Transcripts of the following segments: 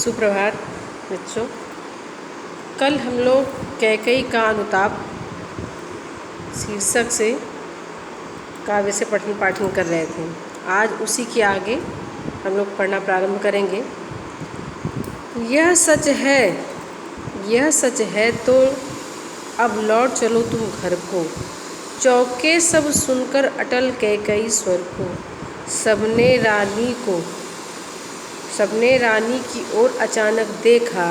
सुप्रभात बच्चों। कल हम लोग कैकई का अनुताप शीर्षक से काव्य से पठन पाठन कर रहे थे। आज उसी के आगे हम लोग पढ़ना प्रारंभ करेंगे। यह सच है तो अब लौट चलो तुम घर को, चौके सब सुनकर अटल कैकई स्वर को। सबने रानी की ओर अचानक देखा,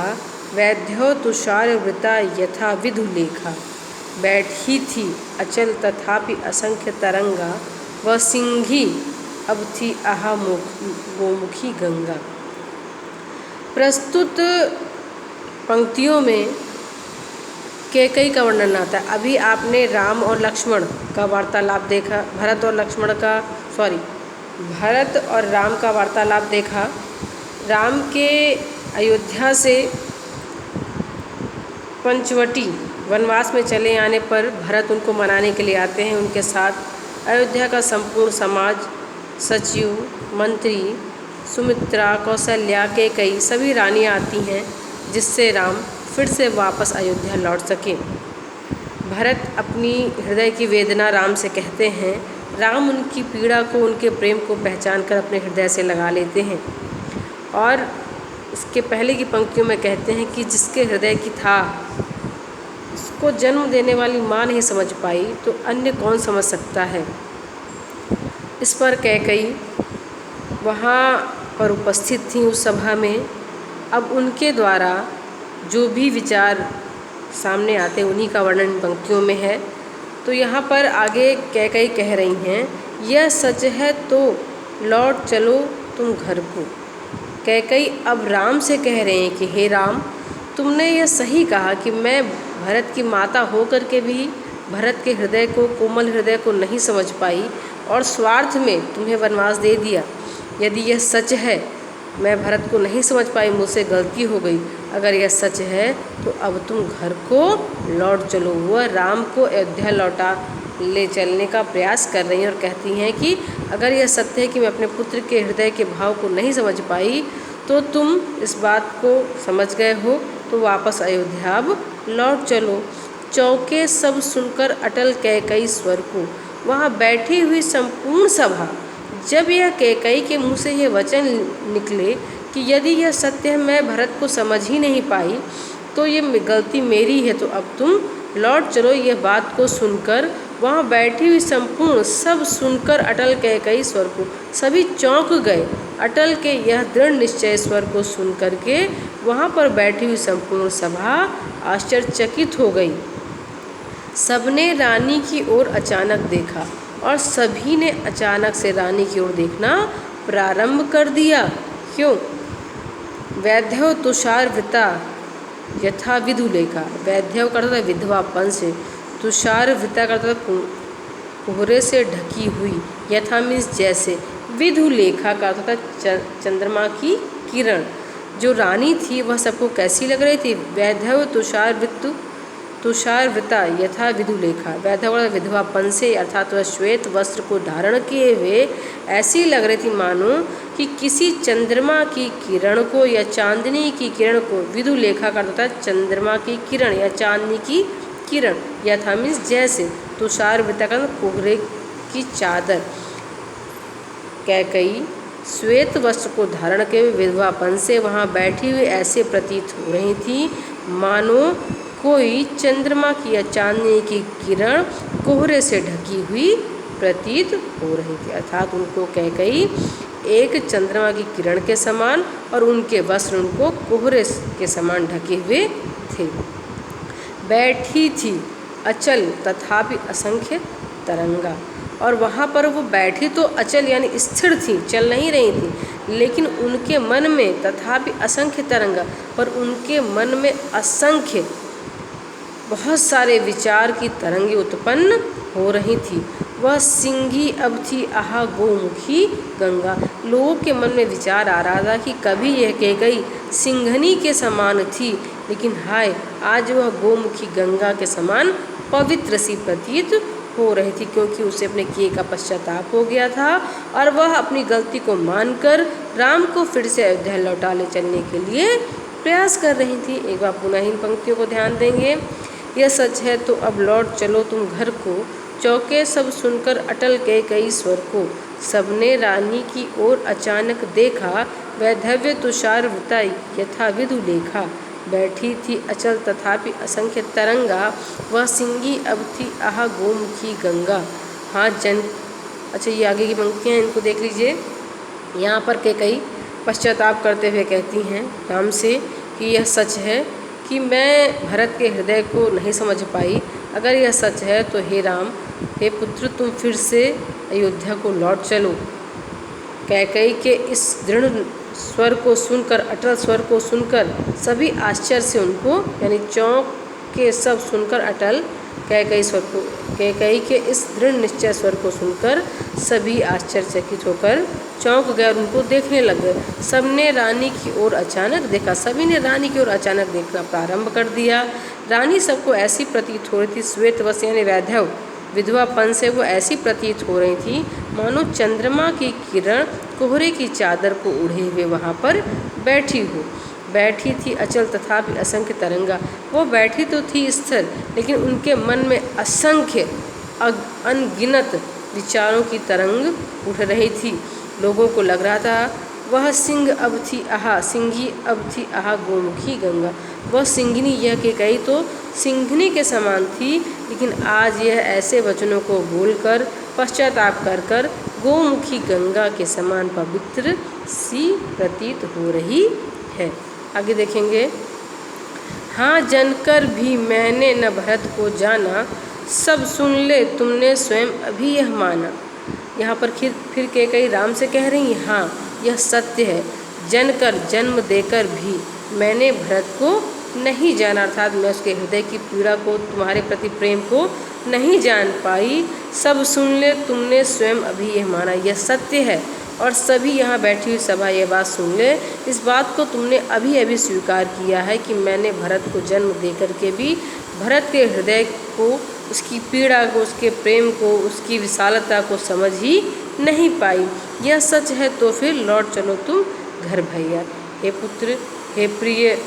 वैद्यो तुषारवृता यथा विधु लेखा। बैठी थी अचल तथापि असंख्य तरंगा, वह सिंही अब थी आहा गोमुखी गंगा। प्रस्तुत पंक्तियों में कैकई का वर्णन आता है। अभी आपने राम और लक्ष्मण का वार्तालाप देखा, भरत और राम का वार्तालाप देखा। राम के अयोध्या से पंचवटी वनवास में चले आने पर भरत उनको मनाने के लिए आते हैं। उनके साथ अयोध्या का संपूर्ण समाज, सचिव, मंत्री, सुमित्रा, कौशल्या, कैकई सभी रानियाँ आती हैं, जिससे राम फिर से वापस अयोध्या लौट सकें। भरत अपनी हृदय की वेदना राम से कहते हैं। राम उनकी पीड़ा को, उनके प्रेम को पहचान कर अपने हृदय से लगा लेते हैं और इसके पहले की पंक्तियों में कहते हैं कि जिसके हृदय की था उसको जन्म देने वाली माँ नहीं समझ पाई तो अन्य कौन समझ सकता है। इस पर कैकई वहाँ पर उपस्थित थी उस सभा में। अब उनके द्वारा जो भी विचार सामने आते उन्हीं का वर्णन पंक्तियों में है। तो यहाँ पर आगे कैकई कह रही हैं, यह सच है तो लौट चलो तुम घर को। कैकई अब राम से कह रहे हैं कि हे राम, तुमने यह सही कहा कि मैं भरत की माता होकर के भी भरत के हृदय को, कोमल हृदय को नहीं समझ पाई और स्वार्थ में तुम्हें वनवास दे दिया। यदि यह सच है, मैं भरत को नहीं समझ पाई, मुझसे गलती हो गई। अगर यह सच है तो अब तुम घर को लौट चलो। वह राम को अयोध्या लौटा ले चलने का प्रयास कर रही हैं और कहती हैं कि अगर यह सत्य है कि मैं अपने पुत्र के हृदय के भाव को नहीं समझ पाई तो तुम इस बात को समझ गए हो, तो वापस अयोध्या अब लौट चलो। चौके सब सुनकर अटल कैकई स्वर को। वहाँ बैठी हुई संपूर्ण सभा, जब यह कैकई के मुँह से ये वचन निकले कि यदि यह सत्य है मैं भरत को समझ ही नहीं पाई तो ये गलती मेरी है, तो अब तुम लौट चलो। यह बात को सुनकर वहाँ बैठी हुई संपूर्ण सब सुनकर अटल कैकई स्वर को, सभी चौंक गए। अटल के यह दृढ़ निश्चय स्वर को सुन करके वहाँ पर बैठी हुई संपूर्ण सभा आश्चर्यचकित हो गई। सबने रानी की ओर अचानक देखा और सभी ने अचानक से रानी की ओर देखना प्रारंभ कर दिया। क्यों? वैद्यो तुषारवृता यथा विधु लेखा। वैद्यो का अर्थ है विधवापन से, तुषारवृता का अर्थ है कोहरे से ढकी हुई, यथा मीन्स जैसे, विधु लेखा का अर्थ है चंद्रमा की किरण। जो रानी थी वह सबको कैसी लग रही थी? वैद्यो तुषारवृता यथा विधु लेखा। वैद्य विधवापन से, अर्थात वह श्वेत वस्त्र को धारण किए हुए ऐसी लग रही थी मानो कि किसी चंद्रमा की किरण को या चांदनी की किरण को। विधु लेखा का अर्थ है चंद्रमा की किरण या चांदनी की किरण। यथा मीन्स जैसे, तुषारवृता का कोहरे की चादर। कैकई श्वेत वस्त्र को धारण किए हुए विधवापन से वहाँ बैठी हुई ऐसे प्रतीत हो रही थी मानो कोई चंद्रमा की या चांदनी की किरण कोहरे से ढकी हुई प्रतीत हो रही थी। अर्थात उनको कैकई एक चंद्रमा की किरण के समान और उनके वस्त्र उनको कोहरे के समान ढके हुए थे। बैठी थी अचल तथापि असंख्य तरंगा। और वहाँ पर वो बैठी तो अचल यानी स्थिर थी, चल नहीं रही थी, लेकिन उनके मन में तथापि असंख्य तरंगा, पर उनके मन में असंख्य बहुत सारे विचार की तरंगें उत्पन्न हो रही थी। वह सिंही अब थी आहा गोमुखी गंगा। लोगों के मन में विचार आ रहा था कि कभी यह कैकई सिंघनी के समान थी, लेकिन हाय आज वह गोमुखी गंगा के समान पवित्र सी प्रतीत हो रही थी, क्योंकि उसे अपने किए का पश्चाताप हो गया था और वह अपनी गलती को मानकर राम को फिर से अयोध्या लौटा ले चलने के लिए प्रयास कर रही थी। एक बार पुनः इन पंक्तियों को ध्यान देंगे। यह सच है तो अब लौट चलो तुम घर को, चौके सब सुनकर अटल के कई स्वर को। सबने रानी की ओर अचानक देखा, वैधव्य तुषार वृता यथा विधु लेखा। बैठी थी अचल तथापि असंख्य तरंगा, वह सिंगी अब थी आह गोमुखी गंगा। हाँ जन, अच्छा ये आगे की पंक्तियाँ इनको देख लीजिए। यहाँ पर कैकेयी पश्चाताप करते हुए कहती हैं राम से कि यह सच है कि मैं भरत के हृदय को नहीं समझ पाई। अगर यह सच है तो हे राम, हे पुत्र, तुम फिर से अयोध्या को लौट चलो। कैकेयी के इस दृढ़ स्वर को सुनकर, अटल स्वर को सुनकर सभी आश्चर्य से उनको, यानी चौंक के सब सुनकर अटल कैकेयी के इस दृढ़ निश्चय स्वर को सुनकर सभी आश्चर्यचकित होकर चौंक गए और उनको देखने लग गए। सबने रानी की ओर अचानक देखा, सभी ने रानी की ओर अचानक देखना प्रारंभ कर दिया। रानी सबको ऐसी प्रतीत हो रही थी, श्वेतवस्त्र यानी वैधव विधवापन से वो ऐसी प्रतीत हो रही थी मानो चंद्रमा की किरण कोहरे की चादर को ओढ़े हुए वहाँ पर बैठी हो। बैठी थी अचल तथापि असंख्य तरंगा, वो बैठी तो थी स्थिर, लेकिन उनके मन में असंख्य अनगिनत विचारों की तरंग उठ रही थी। लोगों को लग रहा था वह सिंगी अब थी आहा गोमुखी गंगा। वह सिंघनी, यह कैकेयी तो सिंघनी के समान थी, लेकिन आज यह ऐसे वचनों को बोलकर पश्चाताप कर गोमुखी गंगा के समान पवित्र सी प्रतीत हो रही है। आगे देखेंगे। हाँ जनकर भी मैंने न भरत को जाना, सब सुन ले तुमने स्वयं अभी यह माना। यहाँ पर फिर कैकेयी राम से कह रही हैं, हाँ यह सत्य है, जनकर जन्म देकर भी मैंने भरत को नहीं जाना, अर्थात मैं उसके हृदय की पीड़ा को, तुम्हारे प्रति प्रेम को नहीं जान पाई। सब सुन ले तुमने स्वयं अभी यह माना, यह सत्य है और सभी यहाँ बैठी हुई सभा ये बात सुन ले। इस बात को तुमने अभी अभी स्वीकार किया है कि मैंने भरत को जन्म देकर के भी भरत के हृदय को, उसकी पीड़ा को, उसके प्रेम को, उसकी विशालता को समझ ही नहीं पाई। यह सच है तो फिर लौट चलो तुम घर भैया। हे पुत्र, हे प्रिय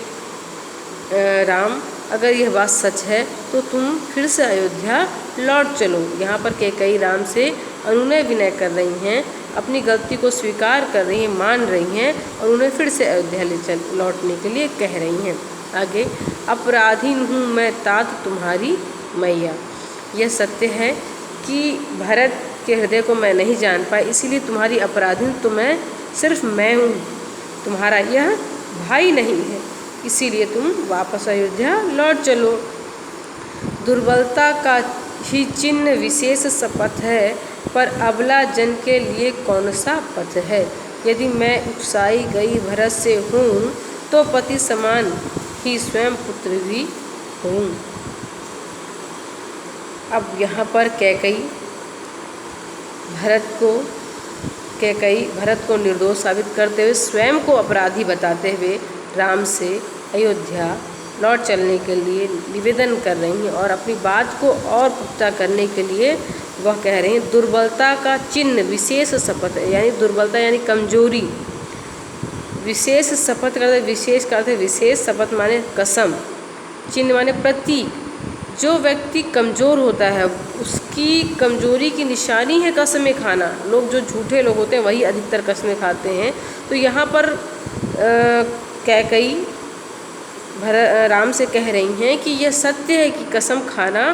राम, अगर यह बात सच है तो तुम फिर से अयोध्या लौट चलो। यहाँ पर कैकेयी राम से अनुनय विनय कर रही हैं, अपनी गलती को स्वीकार कर रही हैं, मान रही हैं और उन्हें फिर से अयोध्या लौटने के लिए कह रही हैं। आगे, अपराधीन हूँ मैं तात तुम्हारी मैया। यह सत्य है कि भरत के हृदय को मैं नहीं जान पाई, इसीलिए तुम्हारी अपराधीन तो मैं सिर्फ मैं हूँ, तुम्हारा यह भाई नहीं है, इसीलिए तुम वापस अयोध्या लौट चलो। दुर्बलता का ही चिन्ह विशेष शपथ है, पर अबला जन के लिए कौन सा पथ है। यदि मैं उकसाई गई भरत से हूँ तो पति समान ही स्वयं पुत्र भी हूँ। अब यहाँ पर कैकेयी भरत को निर्दोष साबित करते हुए स्वयं को अपराधी बताते हुए राम से अयोध्या लौट चलने के लिए निवेदन कर रही हैं और अपनी बात को और पुख्ता करने के लिए वह कह रही हैं, दुर्बलता का चिन्ह विशेष शपथ, यानी दुर्बलता यानी कमजोरी, विशेष शपथ करते, विशेष करते, विशेष शपथ माने कसम, चिन्ह माने प्रतीक। जो व्यक्ति कमज़ोर होता है उसकी कमज़ोरी की निशानी है कस्में खाना। लोग जो झूठे लोग होते हैं वही अधिकतर कस्में खाते हैं। तो यहाँ पर कैकेयी राम से कह रही हैं कि यह सत्य है कि कसम खाना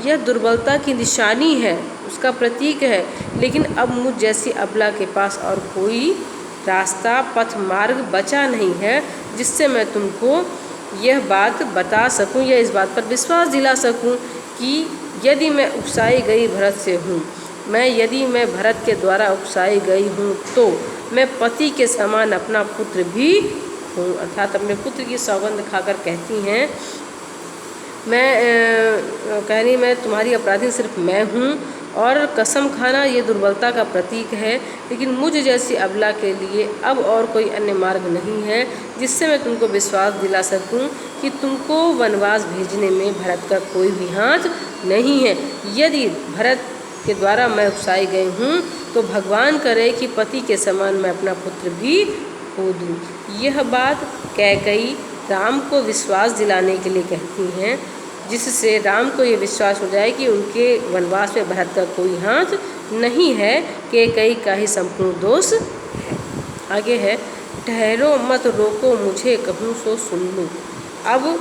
यह दुर्बलता की निशानी है, उसका प्रतीक है, लेकिन अब मुझ जैसी अबला के पास और कोई रास्ता, पथ, मार्ग बचा नहीं है जिससे मैं तुमको यह बात बता सकूं या इस बात पर विश्वास दिला सकूं कि यदि मैं उकसाई गई भरत से हूँ, यदि मैं भरत के द्वारा उकसाई गई हूँ तो मैं पति के समान अपना पुत्र भी हूँ। अर्थात अपने पुत्र की सौगंध खाकर कहती हैं, मैं तुम्हारी अपराधी सिर्फ मैं हूँ और कसम खाना ये दुर्बलता का प्रतीक है, लेकिन मुझ जैसी अबला के लिए अब और कोई अन्य मार्ग नहीं है जिससे मैं तुमको विश्वास दिला सकूं कि तुमको वनवास भेजने में भरत का कोई भी हाथ नहीं है। यदि भरत के द्वारा मैं उकसाई गई हूँ तो भगवान करे कि पति के समान मैं अपना पुत्र भी खो दूँ। यह बात कैकई राम को विश्वास दिलाने के लिए कहती हैं, जिससे राम को ये विश्वास हो जाए कि उनके वनवास में भरत का कोई हाथ नहीं है, कैकई का ही संपूर्ण दोष है। आगे है, ठहरो मत रोको मुझे कहूँ सो सुन लो। अब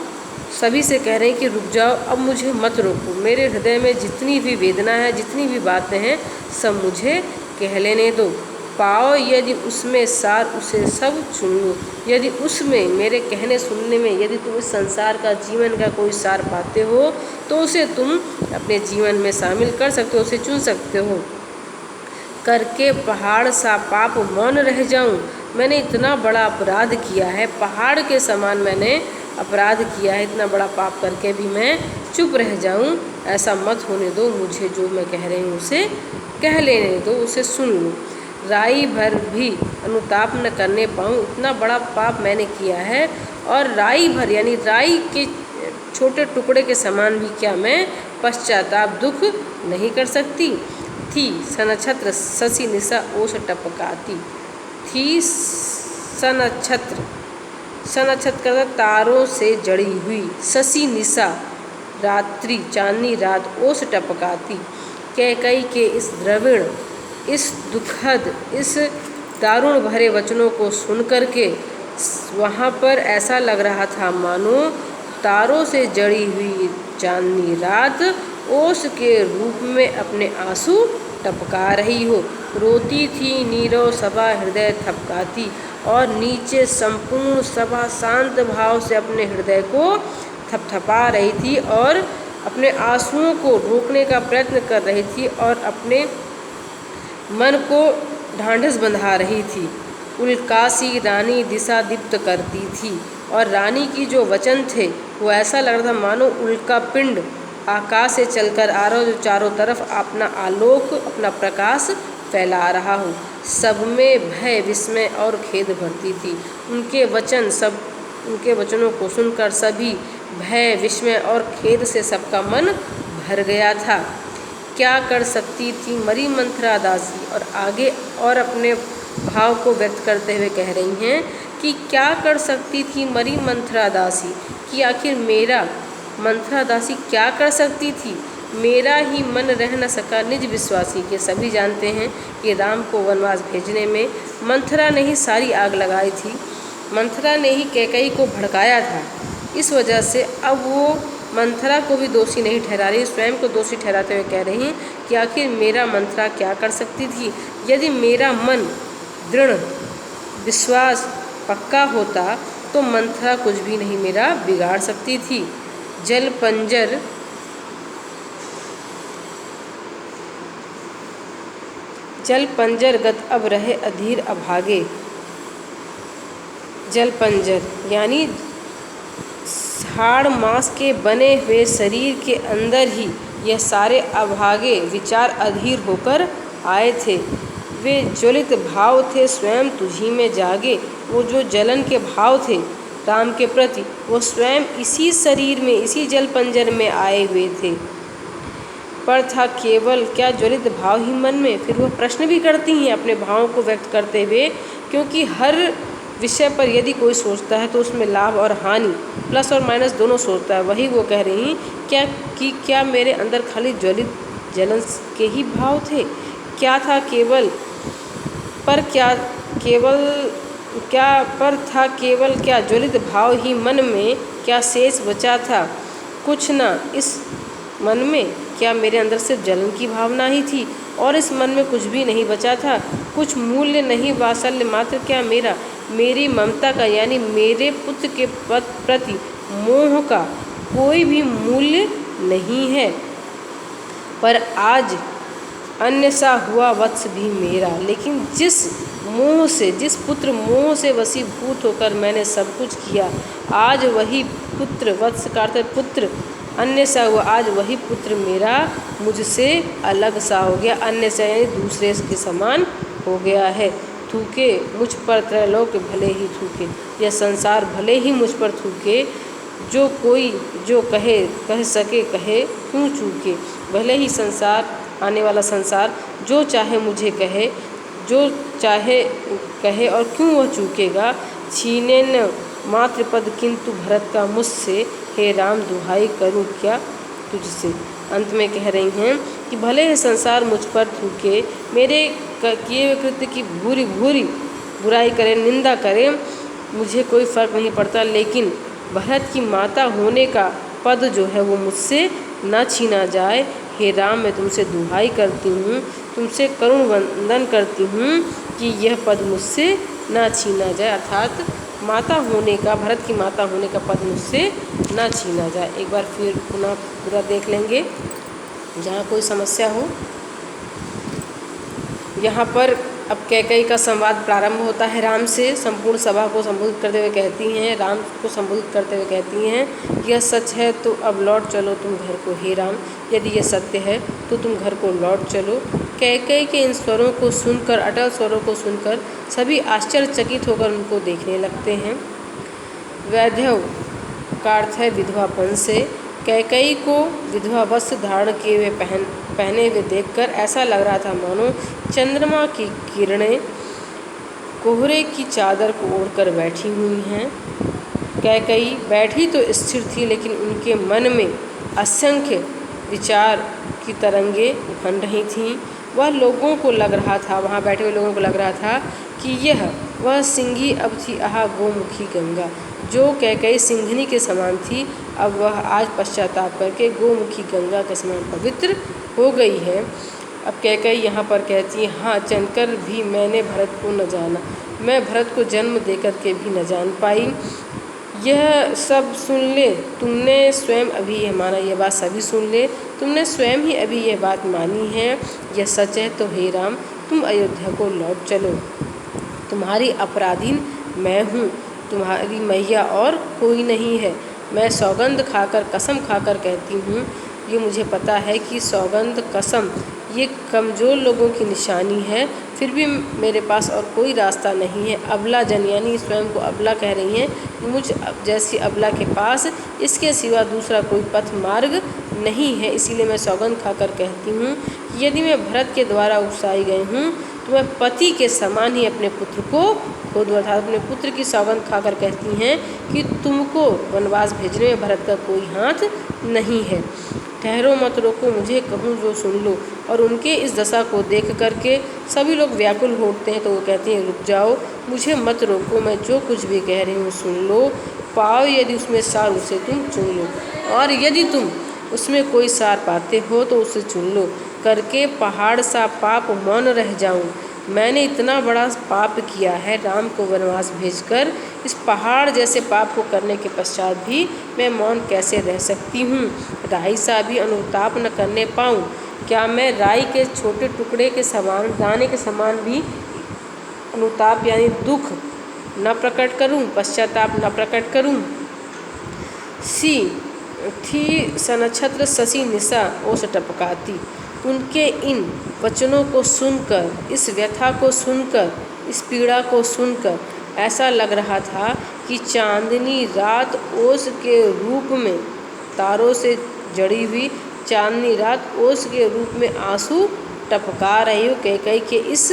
सभी से कह रहे हैं कि रुक जाओ, अब मुझे मत रोको, मेरे हृदय में जितनी भी वेदना है, जितनी भी बातें हैं, सब मुझे कह लेने दो। पाओ यदि उसमें सार उसे सब चुन लो। यदि उसमें मेरे कहने सुनने में यदि तुम इस संसार का जीवन का कोई सार पाते हो तो उसे तुम अपने जीवन में शामिल कर सकते हो, उसे चुन सकते हो। करके पहाड़ सा पाप मौन रह जाऊं, मैंने इतना बड़ा अपराध किया है, पहाड़ के समान मैंने अपराध किया है, इतना बड़ा पाप करके भी मैं चुप रह जाऊं, ऐसा मत होने दो। मुझे जो मैं कह रही हूँ उसे कह लेने दो, उसे सुन लो। राई भर भी अनुताप न करने पाऊँ, इतना बड़ा पाप मैंने किया है, और राई भर यानी राई के छोटे टुकड़े के समान भी क्या मैं पश्चाताप दुख नहीं कर सकती। थी सनक्षत्र शशि निशा ओस टपकाती। थी सनक्षत्र, सनक्षत्र का तारों से जड़ी हुई, शशि निशा रात्रि चांदनी रात, ओस टपकाती। कैकई के इस द्रविड़, इस दुखद, इस दारुण भरे वचनों को सुन कर के वहाँ पर ऐसा लग रहा था मानो तारों से जड़ी हुई चांदनी रात ओस के रूप में अपने आंसू टपका रही हो। रोती थी नीरव सभा हृदय थपकाती, और नीचे संपूर्ण सभा शांत भाव से अपने हृदय को थपथपा रही थी और अपने आंसुओं को रोकने का प्रयत्न कर रही थी और अपने मन को ढांढस बंधा रही थी। उल्कासी रानी दिशा दीप्त करती थी, और रानी की जो वचन थे वो ऐसा लग रहा था मानो उल्का पिंड आकाश से चलकर आ रहा हो, जो चारों तरफ अपना आलोक, अपना प्रकाश फैला रहा हो। सब में भय, विस्मय और खेद भरती थी। उनके वचनों को सुनकर सभी भय, विस्मय और खेद से सबका मन भर गया था। क्या कर सकती थी मरी मंथरा दासी, और आगे और अपने भाव को व्यक्त करते हुए कह रही हैं कि क्या कर सकती थी मरी मंथरा दासी, कि आखिर मेरा मंथरा दासी क्या कर सकती थी। मेरा ही मन रह न सका निज विश्वासी के। सभी जानते हैं कि राम को वनवास भेजने में मंथरा ने ही सारी आग लगाई थी, मंथरा ने ही कैकई को भड़काया था। इस वजह से अब वो मंथरा को भी दोषी नहीं ठहरा रही, स्वयं को दोषी ठहराते हुए कह रही हैं कि आखिर मेरा मंथरा क्या कर सकती थी। यदि मेरा मन दृढ़, विश्वास पक्का होता तो मंथरा कुछ भी नहीं मेरा बिगाड़ सकती थी। जल पंजर गत अब रहे अधीर अभागे। जल पंजर यानी हाड़ मांस के बने हुए शरीर के अंदर ही यह सारे अभागे विचार अधीर होकर आए थे। वे ज्वलित भाव थे स्वयं तुझी में जागे। वो जो जलन के भाव थे राम के प्रति, वो स्वयं इसी शरीर में, इसी जल पंजर में आए हुए थे। पर था केवल क्या ज्वलित भाव ही मन में। फिर वह प्रश्न भी करती हैं अपने भावों को व्यक्त करते हुए, क्योंकि हर विषय पर यदि कोई सोचता है तो उसमें लाभ और हानि, प्लस और माइनस दोनों सोचता है। वही वो कह रही क्या मेरे अंदर खाली ज्वलित जलन के ही भाव थे, क्या था केवल था केवल क्या ज्वलित भाव ही मन में, क्या शेष बचा था कुछ ना इस मन में। क्या मेरे अंदर सिर्फ जलन की भावना ही थी और इस मन में कुछ भी नहीं बचा था, कुछ मूल्य नहीं, वात्सल्य मात्र क्या मेरी ममता का यानी मेरे पुत्र के प्रति मोह का कोई भी मूल्य नहीं है। पर आज अन्य सा हुआ वत्स भी मेरा। लेकिन जिस पुत्र मोह से वशीभूत होकर मैंने सब कुछ किया, आज वही पुत्र, वत्स का अर्थ पुत्र, अन्य सा हुआ, आज वही पुत्र मेरा मुझसे अलग सा हो गया। अन्य सा यानी दूसरे के समान हो गया है। थूके मुझ पर त्रैलोक भले ही थूके, यह संसार भले ही मुझ पर थूके। जो कोई जो कह सके कहे क्यों चूके। भले ही संसार, आने वाला संसार, जो चाहे मुझे कहे, जो चाहे कहे और क्यों वह चूकेगा। छीने न मात्र पद किंतु भरत का मुझसे, हे राम दुहाई करूं क्या तुझसे। अंत में कह रही हैं कि भले ही संसार मुझ पर थूके, मेरे किए हुए कृत्य की बुरी बुराई करे, निंदा करे, मुझे कोई फ़र्क नहीं पड़ता, लेकिन भरत की माता होने का पद जो है वो मुझसे न छीना जाए। हे राम, मैं तुमसे दुहाई करती हूँ, तुमसे करुण वंदन करती हूँ कि यह पद मुझसे न छीना जाए, अर्थात माता होने का, भरत की माता होने का पद मुझसे न छीना जाए। एक बार फिर पुनः पूरा देख लेंगे जहाँ कोई समस्या हो। यहाँ पर अब कैकेयी का संवाद प्रारंभ होता है राम से। संपूर्ण सभा को संबोधित करते हुए कहती हैं, राम को संबोधित करते हुए कहती हैं, यह सच है तो अब लौट चलो तुम घर को, हे राम, यदि यह सत्य है तो तुम घर को लौट चलो। कैकेयी के इन स्वरों को सुनकर, अटल स्वरों को सुनकर सभी आश्चर्यचकित होकर उनको देखने लगते हैं। वैधव का अर्थ है विधवापन से। कैकेयी को विधवा वस्त्र धारण किए हुए पहने हुए देखकर ऐसा लग रहा था मानो चंद्रमा की किरणें कोहरे की चादर को ओढ़कर बैठी हुई हैं। कैकेयी बैठी तो स्थिर थी, लेकिन उनके मन में असंख्य विचार की तरंगें उफन रही थीं। वह लोगों को लग रहा था, वहाँ बैठे हुए लोगों को लग रहा था कि वह सिंही अब थी आहा गोमुखी गंगा। जो कैकेयी सिंघनी के समान थी, अब वह आज पश्चाताप करके गोमुखी गंगा के समान पवित्र हो गई है। अब कैकेयी यहाँ पर कहती है, हाँ जानकर भी मैंने भरत को न जाना, मैं भरत को जन्म देकर के भी न जान पाई। यह सब सुन ले, तुमने स्वयं अभी यह माना, यह बात सभी सुन ले, तुमने स्वयं ही अभी यह बात मानी है। यह सच है तो हे राम, तुम अयोध्या को लौट चलो। तुम्हारी अपराधीन मैं हूँ, तुम्हारी मैया और कोई नहीं है। मैं सौगंध खाकर, कसम खाकर कहती हूँ, ये मुझे पता है कि सौगंध कसम ये कमज़ोर लोगों की निशानी है, फिर भी मेरे पास और कोई रास्ता नहीं है। अबला जन, यानी स्वयं को अबला कह रही हैं, मुझ जैसी अबला के पास इसके सिवा दूसरा कोई पथ मार्ग नहीं है। इसीलिए मैं सौगंध खाकर कहती हूँ, यदि मैं भरत के द्वारा उकसाई गई हूँ तो मैं पति के समान ही अपने पुत्र को खो दूँ। अर्थात अपने पुत्र की सौगंध खाकर कहती हैं कि तुमको वनवास भेजने में भरत का कोई हाथ नहीं है। ठहरो मत रोको, मुझे कहूँ जो सुन लो। और उनके इस दशा को देख करके सभी लोग व्याकुल हो उठते हैं, तो वो कहती हैं, रुक जाओ, मुझे मत रोको, मैं जो कुछ भी कह रही हूँ सुन लो। पाओ यदि उसमें सार, उसे तुम चुन लो, और यदि तुम उसमें कोई सार पाते हो तो उसे चुन लो। करके पहाड़ सा पाप मौन रह जाऊं, मैंने इतना बड़ा पाप किया है राम को वनवास भेजकर, इस पहाड़ जैसे पाप को करने के पश्चात भी मैं मौन कैसे रह सकती हूँ। राई सा भी अनुताप न करने पाऊँ, क्या मैं राई के छोटे टुकड़े के समान, दाने के समान भी अनुताप यानी दुख न प्रकट करूँ, पश्चाताप न प्रकट करूँ। सी थी सनक्षत्र शशि निशा ओस टपकाती। उनके इन वचनों को सुनकर, इस व्यथा को सुनकर, इस पीड़ा को सुनकर ऐसा लग रहा था कि चांदनी रात ओस के रूप में, तारों से जड़ी हुई चांदनी रात ओस के रूप में आंसू टपका रही हो। कैकेयी के इस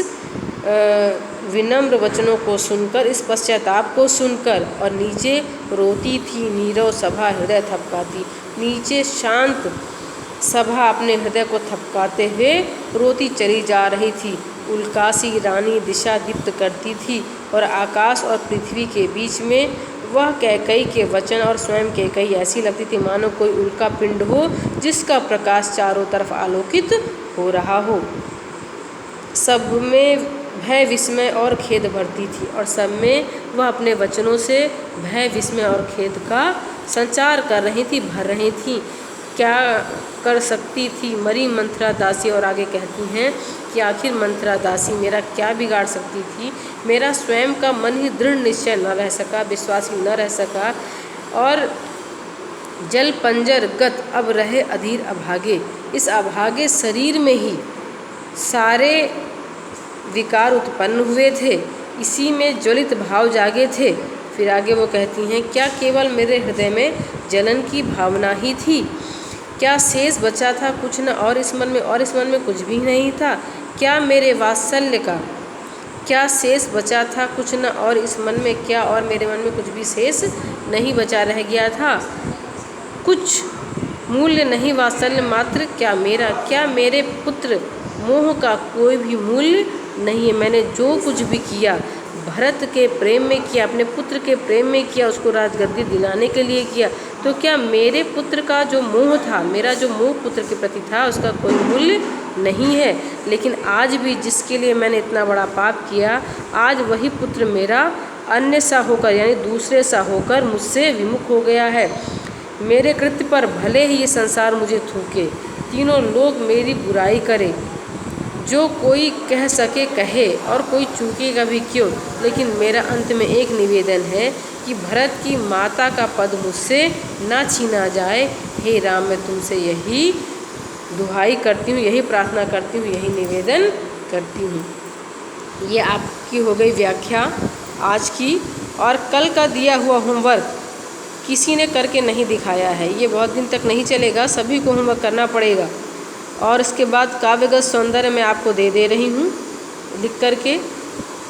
विनम्र वचनों को सुनकर, इस पश्चाताप को सुनकर, और नीचे रोती थी नीरव सभा हृदय थपकाती। नीचे शांत सभा अपने हृदय को थपकाते हुए रोती चली जा रही थी। उल्कासी रानी दिशा दीप्त करती थी और आकाश और पृथ्वी के बीच में वह कैकेयी के वचन और स्वयं कैकेयी ऐसी लगती थी मानो कोई उल्का पिंड हो जिसका प्रकाश चारों तरफ आलोकित हो रहा हो। सब में भय, विस्मय और खेद भरती थी, और सब में वह अपने वचनों से भय, विस्मय और खेद का संचार कर रही थी, भर रही थी। क्या कर सकती थी मरी मंथरा दासी, और आगे कहती हैं कि आखिर मंथरा दासी मेरा क्या बिगाड़ सकती थी। मेरा स्वयं का मन ही दृढ़ निश्चय न रह सका, विश्वासी न रह सका, और जल पंजर गत अब रहे अधीर अभागे। इस अभागे शरीर में ही सारे विकार उत्पन्न हुए थे, इसी में ज्वलित भाव जागे थे। फिर आगे वो कहती हैं, क्या केवल मेरे हृदय में जलन की भावना ही थी? क्या शेष बचा था कुछ न और इस मन में कुछ भी नहीं था? क्या मेरे वात्सल्य का क्या शेष बचा था कुछ न और इस मन में क्या और मेरे मन में कुछ भी शेष नहीं बचा रह गया था? कुछ मूल्य नहीं वात्सल्य मात्र क्या मेरे पुत्र मोह का कोई भी मूल्य नहीं है। मैंने जो कुछ भी किया भरत के प्रेम में किया, अपने पुत्र के प्रेम में किया, उसको राजगद्दी दिलाने के लिए किया। तो क्या मेरे पुत्र का जो मोह था, मेरा जो मोह पुत्र के प्रति था, उसका कोई मूल्य नहीं है? लेकिन आज भी जिसके लिए मैंने इतना बड़ा पाप किया, आज वही पुत्र मेरा अन्य सा होकर यानी दूसरे सा होकर मुझसे विमुख हो गया है। मेरे कृत्य पर भले ही ये संसार मुझे थूके, तीनों लोग मेरी बुराई करे, जो कोई कह सके कहे और कोई चूकेगा भी क्यों, लेकिन मेरा अंत में एक निवेदन है कि भरत की माता का पद मुझसे ना छीना जाए। हे राम, मैं तुमसे यही दुहाई करती हूँ, यही प्रार्थना करती हूँ, यही निवेदन करती हूँ। ये आपकी हो गई व्याख्या आज की। और कल का दिया हुआ होमवर्क किसी ने करके नहीं दिखाया है, ये बहुत दिन तक नहीं चलेगा, सभी को होमवर्क करना पड़ेगा। और इसके बाद काव्यगत सौंदर्य मैं आपको दे रही हूँ लिख करके।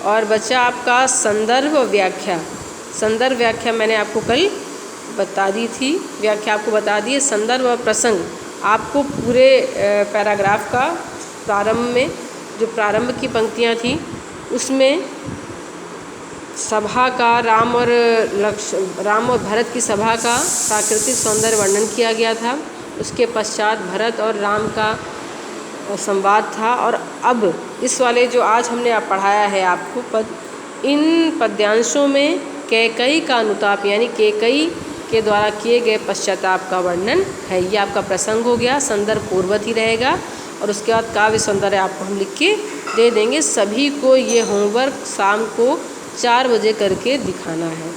और बच्चा आपका संदर्भ व्याख्या मैंने आपको कल बता दी थी, व्याख्या आपको बता दी है। संदर्भ और प्रसंग आपको पूरे पैराग्राफ का प्रारंभ में जो प्रारंभ की पंक्तियाँ थी उसमें सभा का राम और भरत की सभा का प्राकृतिक सौंदर्य वर्णन किया गया था। उसके पश्चात भरत और राम का संवाद था। और अब इस वाले जो आज हमने पढ़ाया है आपको पद, इन पद्यांशों में कैकई का अनुताप यानी कैकई के द्वारा किए गए पश्चाताप का वर्णन है। ये आपका प्रसंग हो गया, संदर्भ पूर्ववत ही रहेगा। और उसके बाद काव्य सौंदर्य आपको हम लिख के दे देंगे। सभी को ये होमवर्क शाम को 4 बजे करके दिखाना है।